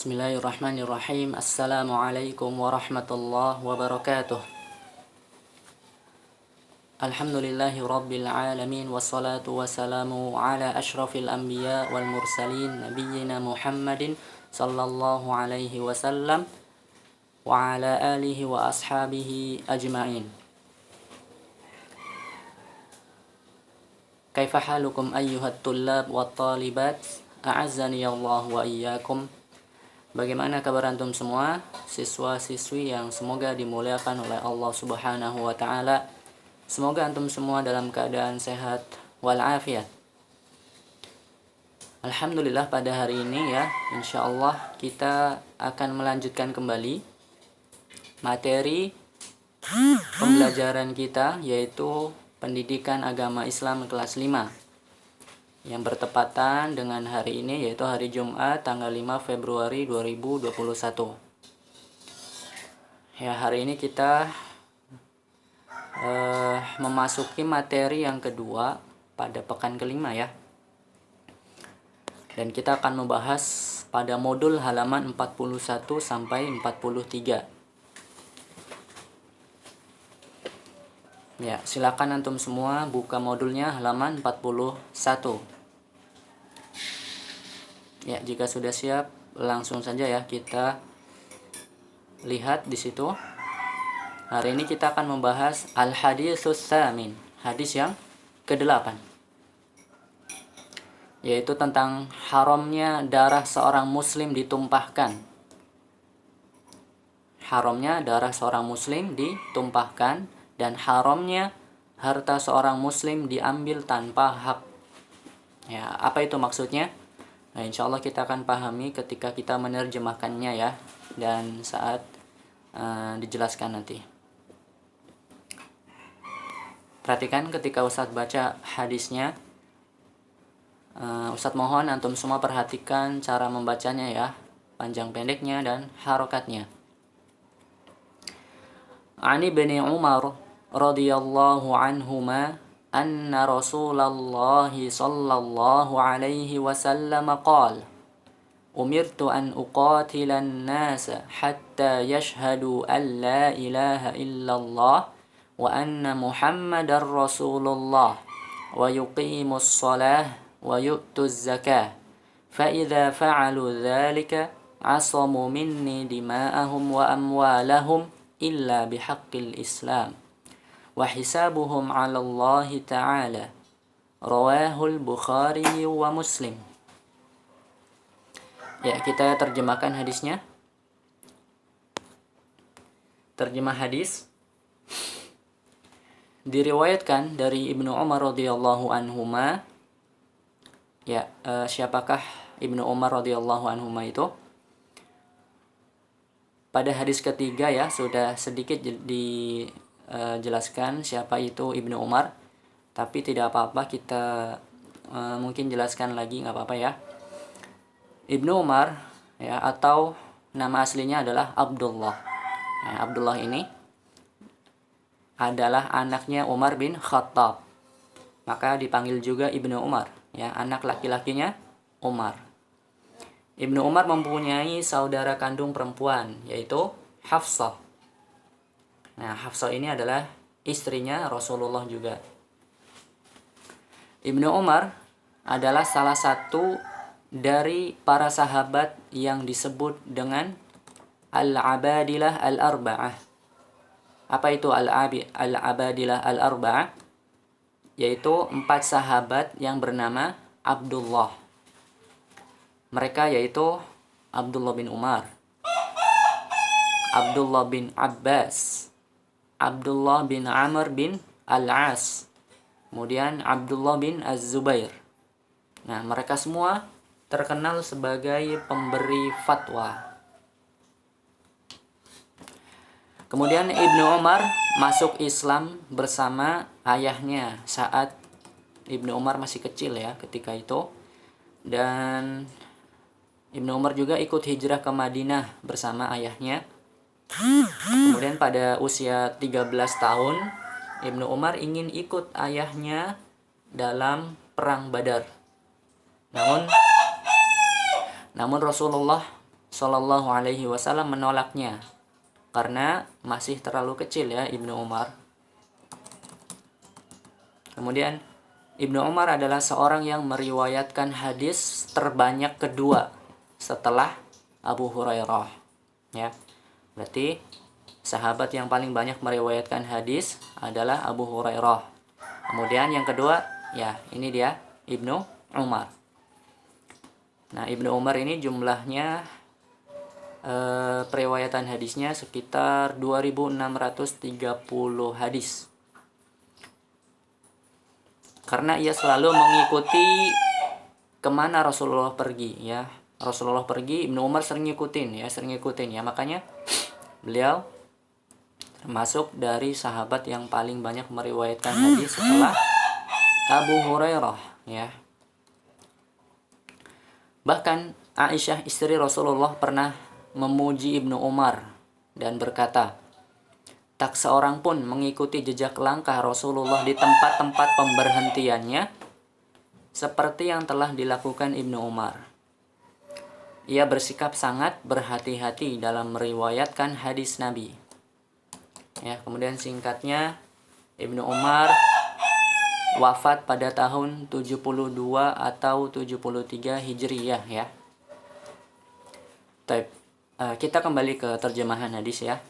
Bismillahirrahmanirrahim. Assalamualaikum warahmatullahi wabarakatuh. Alhamdulillahi rabbil alamin. Wassalatu wassalamu ala ashrafil anbiya wal mursalin nabiyyina Muhammadin sallallahu alaihi wasallam wa ala alihi wa ashabihi ajma'in. Kaifa halukum ayyuhat tullab wa talibat? A'azzani Allah wa iyyakum. Bagaimana kabar antum semua, siswa-siswi yang semoga dimuliakan oleh Allah Subhanahu wa taala. Semoga antum semua dalam keadaan sehat walafiat. Alhamdulillah, pada hari ini ya, insyaallah kita akan melanjutkan kembali materi pembelajaran kita, yaitu pendidikan agama Islam kelas 5. Yang bertepatan dengan hari ini, yaitu hari Jumat tanggal 5 Februari 2021. Ya, hari ini kita memasuki materi yang kedua pada pekan kelima ya. Dan kita akan membahas pada modul halaman 41 sampai 43. Ya, silakan antum semua buka modulnya halaman 41. Ya, jika sudah siap, langsung saja ya kita lihat di situ. Hari ini kita akan membahas al-haditsus tsamin, hadis yang ke-8. Yaitu tentang haramnya darah seorang muslim ditumpahkan. Haramnya darah seorang muslim ditumpahkan dan haramnya harta seorang muslim diambil tanpa hak. Ya, apa itu maksudnya? Nah, insya Allah kita akan pahami ketika kita menerjemahkannya ya, dan saat dijelaskan nanti. Perhatikan ketika Ustadz baca hadisnya. Ustadz mohon antum semua perhatikan cara membacanya ya, panjang pendeknya dan harokatnya. Ani bin Umar radhiyallahu anhuma أن رسول الله صلى الله عليه وسلم قال أمرت أن أقاتل الناس حتى يشهدوا أن لا إله إلا الله وأن محمد رسول الله ويقيموا الصلاة ويؤتوا الزكاة فإذا فعلوا ذلك عصموا مني دماءهم وأموالهم إلا بحق الإسلام وحسابهم على الله تعالى رواه البخاري ومسلم. Ya, kita terjemahkan hadisnya. Terjemah hadis diriwayatkan dari Ibnu Umar radhiyallahu anhuma. Ya, siapakah Ibnu Umar radhiyallahu anhuma itu? Pada hadis ketiga ya, sudah sedikit jelaskan siapa itu Ibnu Umar, tapi tidak apa-apa, kita mungkin jelaskan lagi, nggak apa-apa ya. Ibnu Umar ya, atau nama aslinya adalah Abdullah. Nah, Abdullah ini adalah anaknya Umar bin Khattab, maka dipanggil juga Ibnu Umar ya, anak laki-lakinya Umar. Ibnu Umar mempunyai saudara kandung perempuan, yaitu Hafsah. Nah, Hafsah ini adalah istrinya Rasulullah juga. Ibnu Umar adalah salah satu dari para sahabat yang disebut dengan Al-Abadilah Al-Arba'ah. Apa itu Al-Abadilah Al-Arba'ah? Yaitu 4 sahabat yang bernama Abdullah. Mereka yaitu Abdullah bin Umar, Abdullah bin Abbas, Abdullah bin Amr bin Al-As, kemudian Abdullah bin Az-Zubair. Nah, mereka semua terkenal sebagai pemberi fatwa. Kemudian Ibnu Umar masuk Islam bersama ayahnya saat Ibnu Umar masih kecil ya ketika itu. Dan Ibnu Umar juga ikut hijrah ke Madinah bersama ayahnya. Kemudian pada usia 13 tahun, Ibnu Umar ingin ikut ayahnya dalam perang Badar. Namun Namun Rasulullah Shallallahu Alaihi Wasallam menolaknya karena masih terlalu kecil ya Ibnu Umar. Kemudian Ibnu Umar adalah seorang yang meriwayatkan hadis terbanyak kedua setelah Abu Hurairah. Ya, berarti sahabat yang paling banyak meriwayatkan hadis adalah Abu Hurairah. Kemudian yang kedua, ya ini dia Ibnu Umar. Nah, Ibnu Umar ini jumlahnya periwayatan hadisnya sekitar 2630 hadis. Karena ia selalu mengikuti kemana Rasulullah pergi ya. Rasulullah pergi, Ibnu Umar sering ngikutin ya. Makanya beliau termasuk dari sahabat yang paling banyak meriwayatkan hadis setelah Abu Hurairah ya. Bahkan Aisyah istri Rasulullah pernah memuji Ibnu Umar dan berkata, tak seorang pun mengikuti jejak langkah Rasulullah di tempat-tempat pemberhentiannya seperti yang telah dilakukan Ibnu Umar. Ia bersikap sangat berhati-hati dalam meriwayatkan hadis Nabi. Ya, kemudian singkatnya Ibnu Umar wafat pada tahun 72 atau 73 Hijriyah ya. Kita kembali ke terjemahan hadis ya.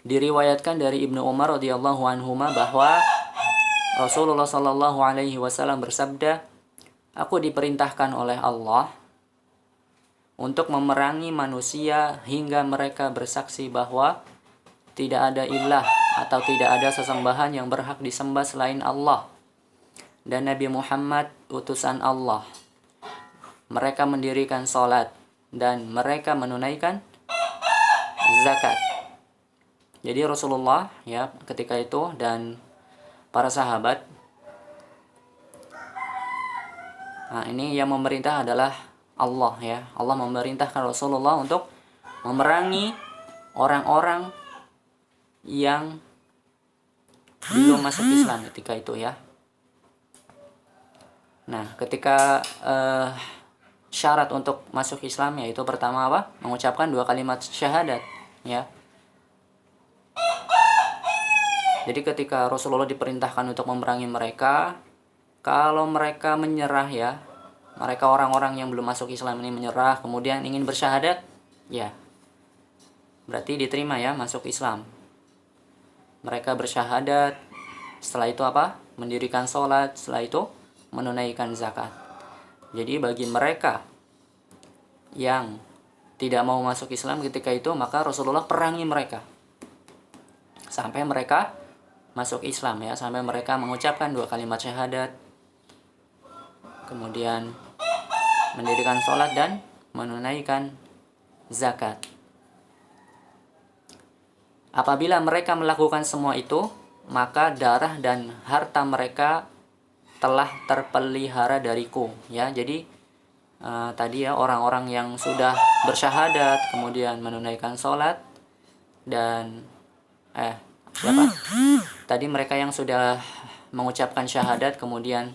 Diriwayatkan dari Ibnu Umar radhiyallahu anhuma bahwa Rasulullah shallallahu alaihi wasallam bersabda, "Aku diperintahkan oleh Allah untuk memerangi manusia hingga mereka bersaksi bahwa tidak ada ilah atau tidak ada sesembahan yang berhak disembah selain Allah dan Nabi Muhammad utusan Allah. Mereka mendirikan sholat dan mereka menunaikan zakat." Jadi Rasulullah ya ketika itu dan para sahabat, nah ini yang memerintah adalah Allah ya. Allah memerintahkan Rasulullah untuk memerangi orang-orang yang belum masuk Islam ketika itu ya. Nah, ketika syarat untuk masuk Islam yaitu pertama apa? Mengucapkan 2 kalimat syahadat ya. Jadi ketika Rasulullah diperintahkan untuk memerangi mereka, kalau mereka menyerah ya, mereka orang-orang yang belum masuk Islam ini menyerah kemudian ingin bersyahadat, ya berarti diterima ya masuk Islam. Mereka bersyahadat, setelah itu apa? Mendirikan sholat, setelah itu menunaikan zakat. Jadi bagi mereka yang tidak mau masuk Islam ketika itu, maka Rasulullah perangi mereka sampai mereka masuk Islam ya, sampai mereka mengucapkan 2 kalimat syahadat, kemudian mendirikan sholat dan menunaikan zakat. Apabila mereka melakukan semua itu, maka darah dan harta mereka telah terpelihara dariku ya. Jadi tadi ya orang-orang yang sudah bersyahadat kemudian menunaikan sholat dan siapa? Tadi mereka yang sudah mengucapkan syahadat kemudian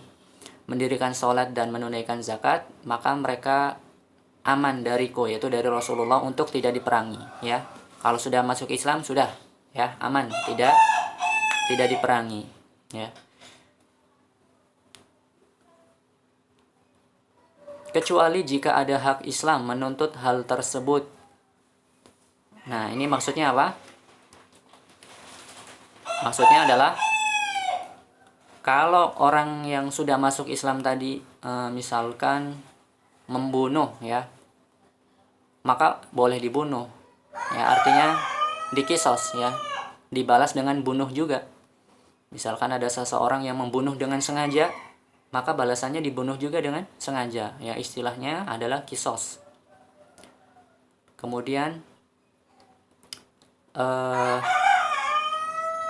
mendirikan sholat dan menunaikan zakat, maka mereka aman dariku, yaitu dari Rasulullah, untuk tidak diperangi ya. Kalau sudah masuk Islam sudah ya aman, tidak diperangi ya. Kecuali jika ada hak Islam menuntut hal tersebut. Nah, ini maksudnya apa? Maksudnya adalah kalau orang yang sudah masuk Islam tadi misalkan membunuh ya, maka boleh dibunuh. Ya, artinya dikisos ya, dibalas dengan bunuh juga. Misalkan ada seseorang yang membunuh dengan sengaja, maka balasannya dibunuh juga dengan sengaja. Ya, istilahnya adalah kisos. Kemudian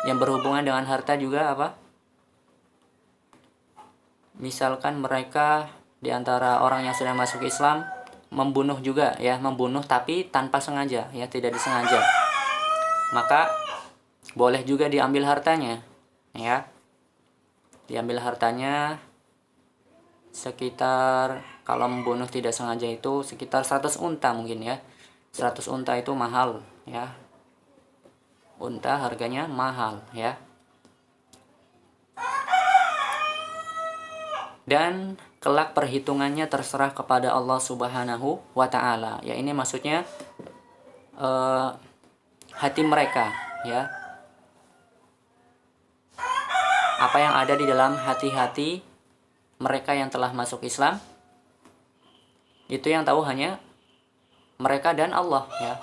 yang berhubungan dengan harta juga apa? Misalkan mereka di antara orang yang sudah masuk Islam membunuh juga ya, membunuh tapi tanpa sengaja ya, tidak disengaja, maka boleh juga diambil hartanya ya. Diambil hartanya sekitar, Kalau membunuh tidak sengaja itu sekitar 100 unta mungkin ya. 100 unta itu mahal ya. Unta harganya mahal ya. Dan kelak perhitungannya terserah kepada Allah Subhanahu wa taala. Ya, ini maksudnya hati mereka ya. Apa yang ada di dalam hati-hati mereka yang telah masuk Islam itu yang tahu hanya mereka dan Allah ya.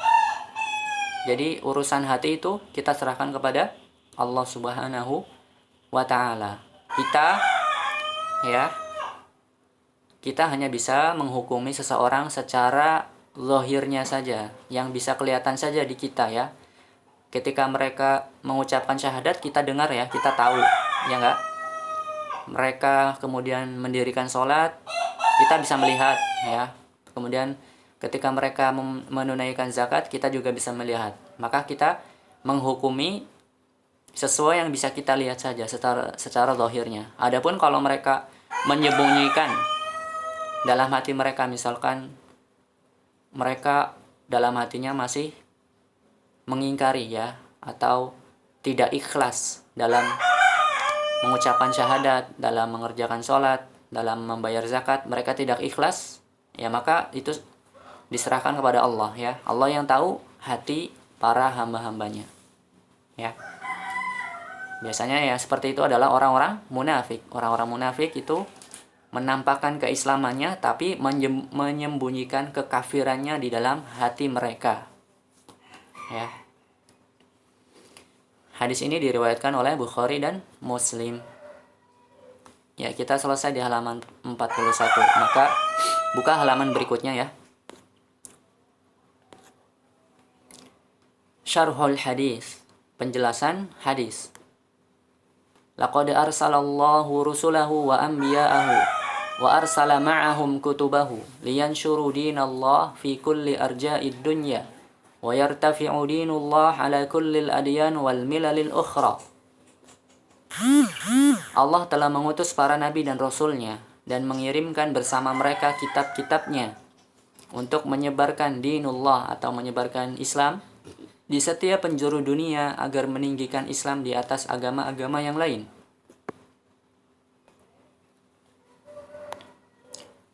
Jadi urusan hati itu kita serahkan kepada Allah Subhanahu wa taala. Kita hanya bisa menghukumi seseorang secara zahirnya saja, yang bisa kelihatan saja di kita ya. Ketika mereka mengucapkan syahadat, kita dengar ya, kita tahu, ya enggak? Mereka kemudian mendirikan sholat, kita bisa melihat ya. Kemudian ketika mereka menunaikan zakat, kita juga bisa melihat. Maka kita menghukumi sesuai yang bisa kita lihat saja secara zahirnya. Adapun kalau mereka menyembunyikan dalam hati mereka, misalkan mereka dalam hatinya masih mengingkari ya, atau tidak ikhlas dalam mengucapkan syahadat, dalam mengerjakan sholat, dalam membayar zakat, mereka tidak ikhlas, ya maka itu diserahkan kepada Allah ya. Allah yang tahu hati para hamba-hambanya ya. Biasanya ya seperti itu adalah orang-orang munafik. Orang-orang munafik itu menampakkan keislamannya tapi menyembunyikan kekafirannya di dalam hati mereka. Ya. Hadis ini diriwayatkan oleh Bukhari dan Muslim. Ya, kita selesai di halaman 41. Maka buka halaman berikutnya ya. Syarhul hadis, penjelasan hadis. Laqad arsalallahu rusulahu wa anbiya'ahu wa arsala ma'ahum kutubahu liyanshuru dinallah fi kulli arja'id dunya wa yartafi'u dinullah ala kulli al-adyan wal milalil ukhra. Allah telah mengutus para nabi dan rasulnya dan mengirimkan bersama mereka kitab-kitabnya untuk menyebarkan dinullah atau menyebarkan Islam di setiap penjuru dunia agar meninggikan Islam di atas agama-agama yang lain.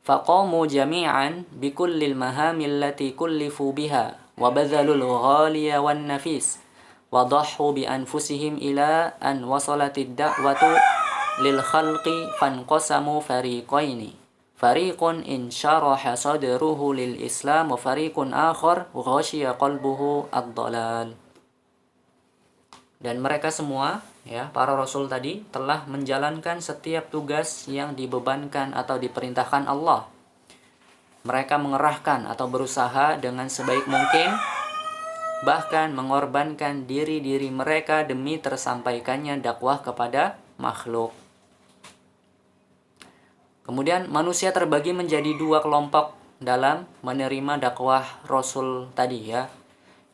Faqamu jami'an bikullil mahamil lati kullifu biha wa badhalul ghaliya wan nafis wa dhahhu bi anfusihim ila an wasalatid da'watu lil khalqi fanqasamu fariqaini. Fariqun in syaraha sadruhu lil Islam wa fariqun akhar ghasyiya qalbuhu ad-dhalal. Dan mereka semua ya, para rasul tadi telah menjalankan setiap tugas yang dibebankan atau diperintahkan Allah. Mereka mengerahkan atau berusaha dengan sebaik mungkin, bahkan mengorbankan diri-diri mereka demi tersampaikannya dakwah kepada makhluk. Kemudian manusia terbagi menjadi dua kelompok dalam menerima dakwah Rasul tadi ya.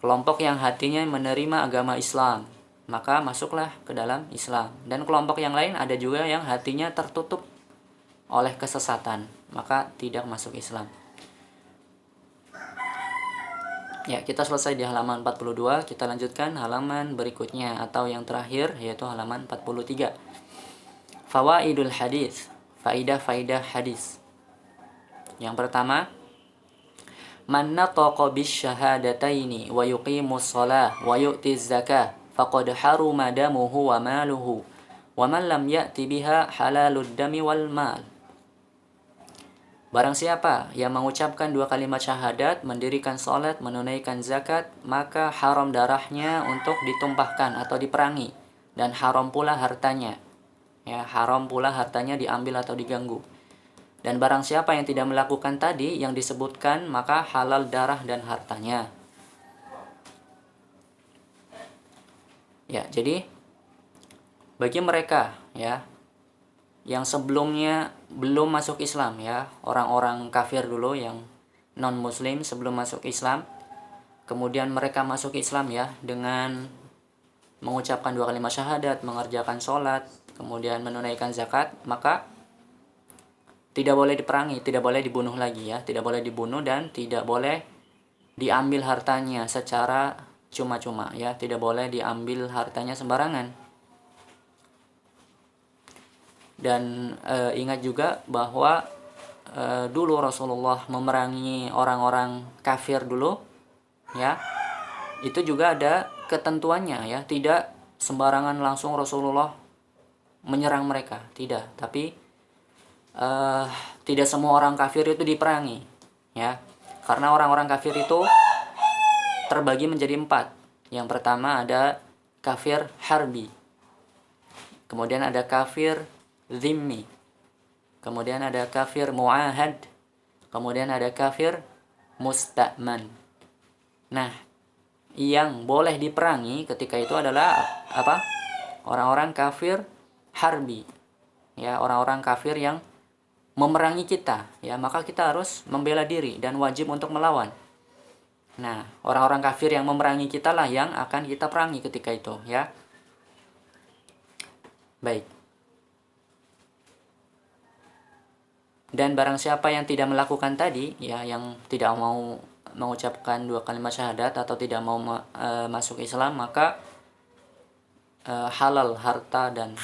Kelompok yang hatinya menerima agama Islam, maka masuklah ke dalam Islam. Dan kelompok yang lain ada juga yang hatinya tertutup oleh kesesatan, maka tidak masuk Islam. Ya, kita selesai di halaman 42, kita lanjutkan halaman berikutnya atau yang terakhir yaitu halaman 43. Fawaidul hadis. Faidah-faidah hadis. Yang pertama, man nataqa bisyahadataini wa yuqimus shalah wa yu'tiz zakah faqad haruma damuhu wa maluhu wa man lam ya'ti biha halalud dami wal mal. Barang siapa yang mengucapkan dua kalimat syahadat, mendirikan salat, menunaikan zakat, maka haram darahnya untuk ditumpahkan atau diperangi dan haram pula hartanya. Ya, haram pula hartanya diambil atau diganggu. Dan barang siapa yang tidak melakukan tadi yang disebutkan, maka halal darah dan hartanya. Ya, jadi bagi mereka ya yang sebelumnya belum masuk Islam ya, orang-orang kafir dulu yang non muslim sebelum masuk Islam, kemudian mereka masuk Islam ya dengan mengucapkan dua kalimat syahadat, mengerjakan sholat, kemudian menunaikan zakat, maka tidak boleh diperangi, tidak boleh dibunuh lagi ya, tidak boleh dibunuh dan tidak boleh diambil hartanya secara cuma-cuma ya, tidak boleh diambil hartanya sembarangan. Dan ingat juga bahwa dulu Rasulullah memerangi orang-orang kafir dulu ya, itu juga ada ketentuannya ya, tidak sembarangan langsung Rasulullah menyerang mereka, tidak, tapi tidak semua orang kafir itu diperangi ya, karena orang-orang kafir itu terbagi menjadi 4. Yang pertama ada kafir harbi, kemudian ada kafir zimmi, kemudian ada kafir muahad, kemudian ada kafir musta'man. Nah, yang boleh diperangi ketika itu adalah apa? Orang-orang kafir harbi. Ya, orang-orang kafir yang memerangi kita, ya, maka kita harus membela diri dan wajib untuk melawan. Nah, orang-orang kafir yang memerangi kita lah yang akan kita perangi ketika itu, ya. Baik. Dan barang siapa yang tidak melakukan tadi, ya, yang tidak mau mengucapkan 2 kalimat syahadat atau tidak mau masuk Islam, maka halal harta dan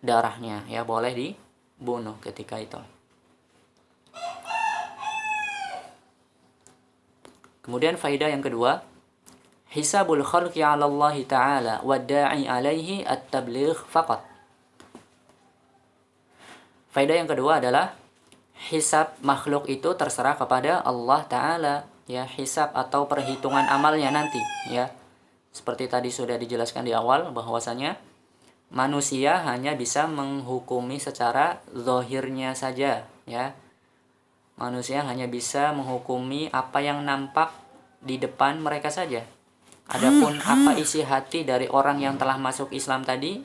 darahnya, ya, boleh dibunuh ketika itu. Kemudian faidah yang kedua, hisabul khalqi 'ala Allah Ta'ala wa da'i 'alaihi at-tabligh faqat. Faidah yang kedua adalah hisab makhluk itu terserah kepada Allah Ta'ala, ya, hisab atau perhitungan amalnya nanti, ya. Seperti tadi sudah dijelaskan di awal bahwasanya manusia hanya bisa menghukumi secara zahirnya saja, ya. Manusia hanya bisa menghukumi apa yang nampak di depan mereka saja. Adapun apa isi hati dari orang yang telah masuk Islam tadi,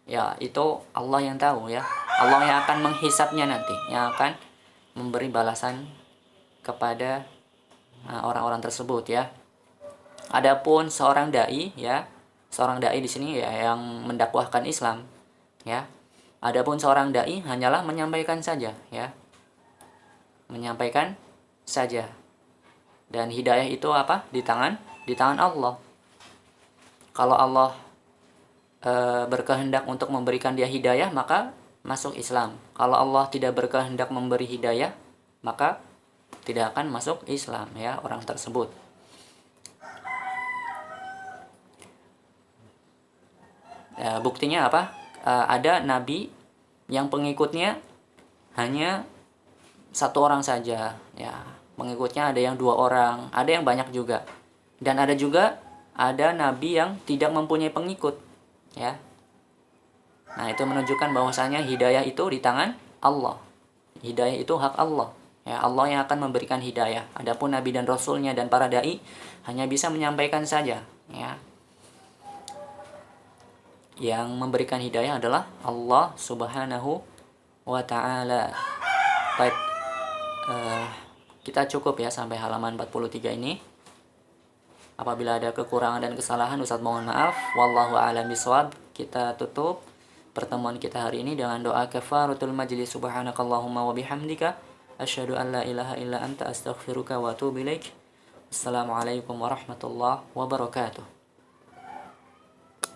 ya, itu Allah yang tahu, ya. Allah yang akan menghisapnya nanti, yang akan memberi balasan kepada orang-orang tersebut, ya. Adapun seorang dai, ya, seorang dai di sini ya yang mendakwahkan Islam, ya. Adapun seorang dai hanyalah menyampaikan saja, ya. Menyampaikan saja. Dan hidayah itu apa? Di tangan Allah. Kalau Allah berkehendak untuk memberikan dia hidayah, maka masuk Islam. Kalau Allah tidak berkehendak memberi hidayah, maka tidak akan masuk Islam, ya, orang tersebut. Buktinya apa? Ada nabi yang pengikutnya hanya 1 orang saja, ya. Pengikutnya ada yang 2 orang, ada yang banyak juga. Dan ada juga nabi yang tidak mempunyai pengikut, ya. Nah, itu menunjukkan bahwasanya hidayah itu di tangan Allah. Hidayah itu hak Allah. Ya, Allah yang akan memberikan hidayah. Adapun nabi dan rasulnya dan para dai hanya bisa menyampaikan saja, ya. Yang memberikan hidayah adalah Allah Subhanahu wa Ta'ala. Baik, kita cukup ya sampai halaman 43 ini. Apabila ada kekurangan dan kesalahan, Ustaz mohon maaf. Wallahu a'lam bishawab. Kita tutup pertemuan kita hari ini dengan doa kafaratul majlis. Subhanakallahumma wa bihamdika asyhadu an la ilaha illa anta astaghfiruka wa atubu ilaik. Assalamualaikum warahmatullahi wabarakatuh.